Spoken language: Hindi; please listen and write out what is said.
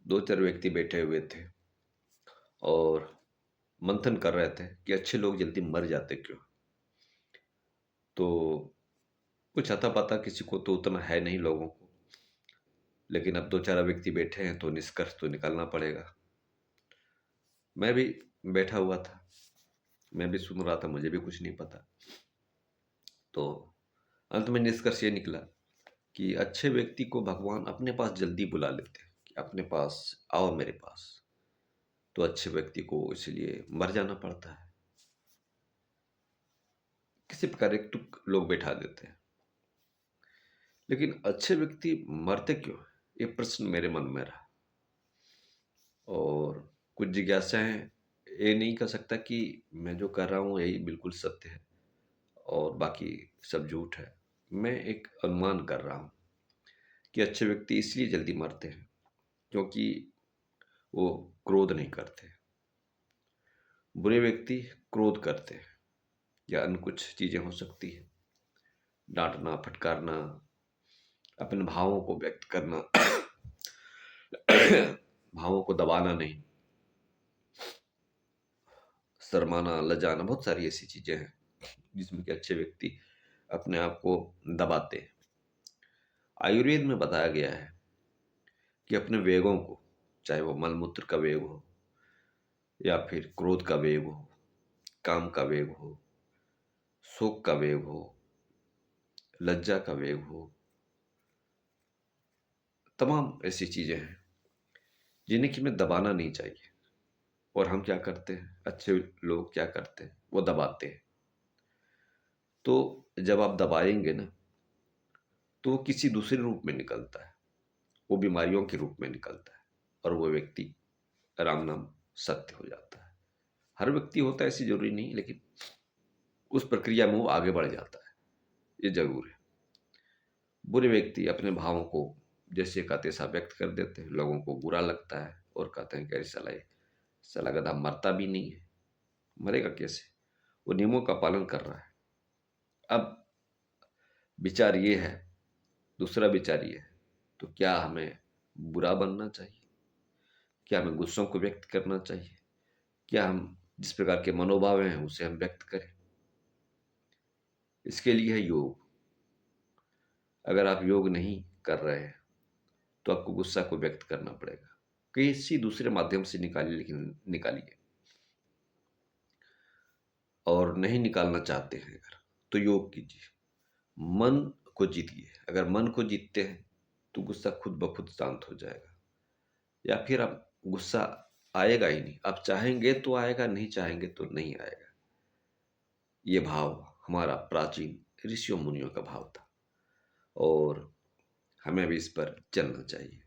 2-4 व्यक्ति बैठे हुए थे और मंथन कर रहे थे कि अच्छे लोग जल्दी मर जाते क्यों? तो कुछ अता-पता किसी को तो उतना है नहीं लोगों को, लेकिन अब 2-4 व्यक्ति बैठे हैं तो निष्कर्ष तो निकालना पड़ेगा। मैं भी बैठा हुआ था, मैं भी सुन रहा था, मुझे भी कुछ नहीं पता। तो अंत में निष्कर्ष ये निकला कि अच्छे व्यक्ति को भगवान अपने पास जल्दी बुला लेते हैं कि अपने पास आओ मेरे पास। तो अच्छे व्यक्ति को इसलिए मर जाना पड़ता है। किसी प्रकार एक तुक लोग बैठा देते हैं। लेकिन अच्छे व्यक्ति मरते क्यों? ये प्रश्न मेरे मन में रहा और कुछ जिज्ञासाएं, ये नहीं कह सकता कि मैं जो कर रहा हूँ यही बिल्कुल सत्य है और बाकी सब झूठ है। मैं एक अनुमान कर रहा हूँ कि अच्छे व्यक्ति इसलिए जल्दी मरते हैं क्योंकि वो क्रोध नहीं करते। बुरे व्यक्ति क्रोध करते हैं या अन्य कुछ चीजें हो सकती है, डांटना, फटकारना, अपने भावों को व्यक्त करना, भावों को दबाना नहीं, शर्माना, लजाना, बहुत सारी ऐसी चीजें हैं जिसमें कि अच्छे व्यक्ति अपने आप को दबाते हैं। आयुर्वेद में बताया गया है कि अपने वेगों को, चाहे वो मलमूत्र का वेग हो या फिर क्रोध का वेग हो, काम का वेग हो, शोक का वेग हो, लज्जा का वेग हो, तमाम ऐसी चीजें हैं जिन्हें कि हमें दबाना नहीं चाहिए। और हम क्या करते हैं, अच्छे लोग क्या करते हैं, वो दबाते हैं। तो जब आप दबाएंगे ना, तो वो किसी दूसरे रूप में निकलता है, वो बीमारियों के रूप में निकलता है और वो व्यक्ति राम नाम सत्य हो जाता है। हर व्यक्ति होता है ऐसी जरूरी नहीं, लेकिन उस प्रक्रिया में वो आगे बढ़ जाता है, ये जरूर है। बुरे व्यक्ति अपने भावों को जैसे का तैसा व्यक्त कर देते हैं, लोगों को बुरा लगता है और कहते हैं कि अरे साला साला गधा मरता भी नहीं है, मरेगा कैसे, वो नियमों का पालन कर रहा है। अब विचार ये है, दूसरा विचार ये है, तो क्या हमें बुरा बनना चाहिए? क्या हमें गुस्सों को व्यक्त करना चाहिए? क्या हम जिस प्रकार के मनोभाव हैं उसे हम व्यक्त करें? इसके लिए है योग। अगर आप योग नहीं कर रहे हैं तो आपको गुस्सा को व्यक्त करना पड़ेगा, किसी दूसरे माध्यम से निकालिए, लेकिन निकालिए। और नहीं निकालना चाहते हैं अगर, तो योग कीजिए, मन को जीतिए। अगर मन को जीतते हैं तो गुस्सा खुद ब खुद शांत हो जाएगा। या फिर आप गुस्सा आएगा ही नहीं, आप चाहेंगे तो आएगा, नहीं चाहेंगे तो नहीं आएगा। ये भाव हमारा प्राचीन ऋषियों मुनियों का भाव था और हमें भी इस पर चलना चाहिए।